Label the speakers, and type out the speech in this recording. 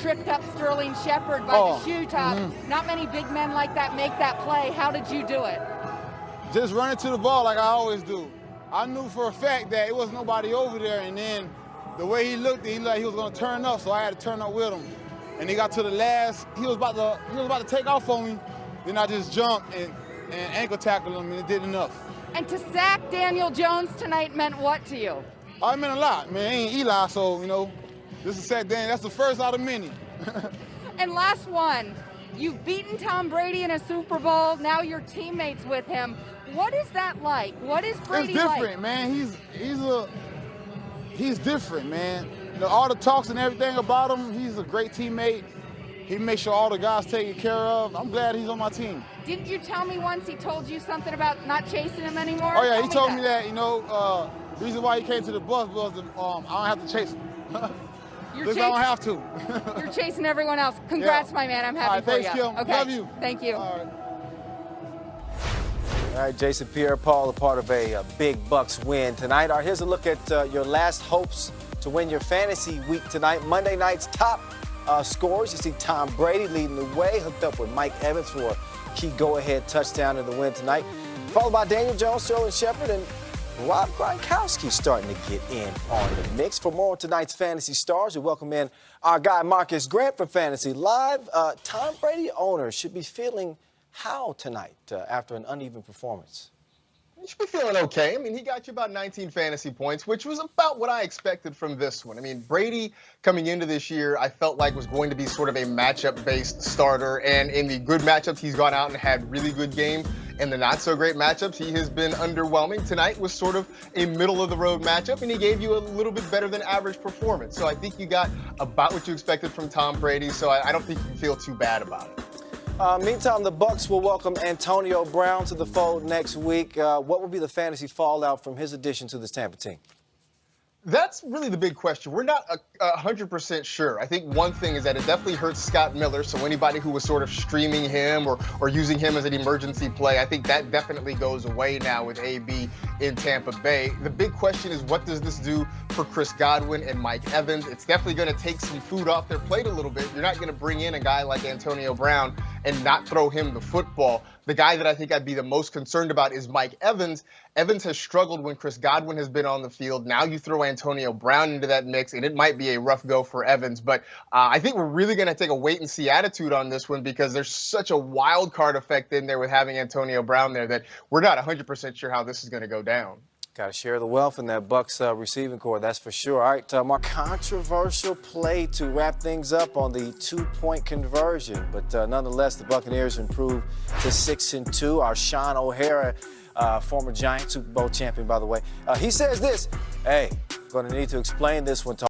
Speaker 1: tripped up Sterling Shepard by the shoe top. Not many big men like that make that play. How did you do it?
Speaker 2: Just running to the ball like I always do. I knew for a fact that it was nobody over there, and then the way he looked like he was going to turn up, so I had to turn up with him. And he got to the last, he was about to take off on me. Then I just jumped and ankle tackled him, and it did enough.
Speaker 1: And to sack Daniel Jones tonight meant what to you?
Speaker 2: Oh, it meant a lot, man. He ain't Eli, so, you know, this is sack Daniel. That's the first out of many.
Speaker 1: And last one, you've beaten Tom Brady in a Super Bowl. Now you're teammates with him. What is that like? What is Brady like?
Speaker 2: It's different, man. He's different, man. You know, all the talks and everything about him, he's a great teammate. He makes sure all the guys taken care of. I'm glad he's on my team.
Speaker 1: Didn't you tell me once he told you something about not chasing him anymore?
Speaker 2: Oh, yeah, he told me that, you know, the reason why he came to the bus was I don't have to chase him. I don't have to.
Speaker 1: You're chasing everyone else. Congrats, my man. I'm happy for
Speaker 2: thanks,
Speaker 1: you.
Speaker 2: Kim.
Speaker 1: Okay.
Speaker 2: Love you.
Speaker 1: Thank you.
Speaker 3: All right, Jason Pierre-Paul, a part of a big Bucks win tonight. All right, here's a look at your last hopes to win your fantasy week tonight. Monday night's top scores. You see Tom Brady leading the way, hooked up with Mike Evans for a key go-ahead touchdown in the win tonight. Followed by Daniel Jones, Sterling Shepard, and Rob Gronkowski starting to get in on the mix. For more on tonight's Fantasy Stars, we welcome in our guy Marcas Grant from Fantasy Live. Tom Brady owners should be feeling how tonight after an uneven performance?
Speaker 4: You should be feeling okay. I mean, he got you about 19 fantasy points, which was about what I expected from this one. I mean, Brady coming into this year, I felt like was going to be sort of a matchup-based starter. And in the good matchups, he's gone out and had really good games. In the not-so-great matchups, he has been underwhelming. Tonight was sort of a middle-of-the-road matchup, and he gave you a little bit better than average performance. So I think you got about what you expected from Tom Brady, so I don't think you can feel too bad about it.
Speaker 3: Meantime, the Bucks will welcome Antonio Brown to the fold next week. What will be the fantasy fallout from his addition to this Tampa team?
Speaker 4: That's really the big question. We're not 100% sure. I think one thing is that it definitely hurts Scott Miller, so anybody who was sort of streaming him or using him as an emergency play, I think that definitely goes away now with AB in Tampa Bay. The big question is, what does this do for Chris Godwin and Mike Evans? It's definitely going to take some food off their plate a little bit. You're not going to bring in a guy like Antonio Brown and not throw him the football. The guy that I think I'd be the most concerned about is Mike Evans. Evans has struggled when Chris Godwin has been on the field. Now you throw Antonio Brown into that mix, and it might be a rough go for Evans. But I think we're really going to take a wait-and-see attitude on this one because there's such a wild card effect in there with having Antonio Brown there that we're not 100% sure how this is going to go down.
Speaker 3: Got to share the wealth in that Bucks receiving core, that's for sure. All right, Mark, controversial play to wrap things up on the two-point conversion. But nonetheless, the Buccaneers improved to 6-2. Our Sean O'Hara, former Giant Super Bowl champion, by the way, he says this, hey, going to need to explain this one to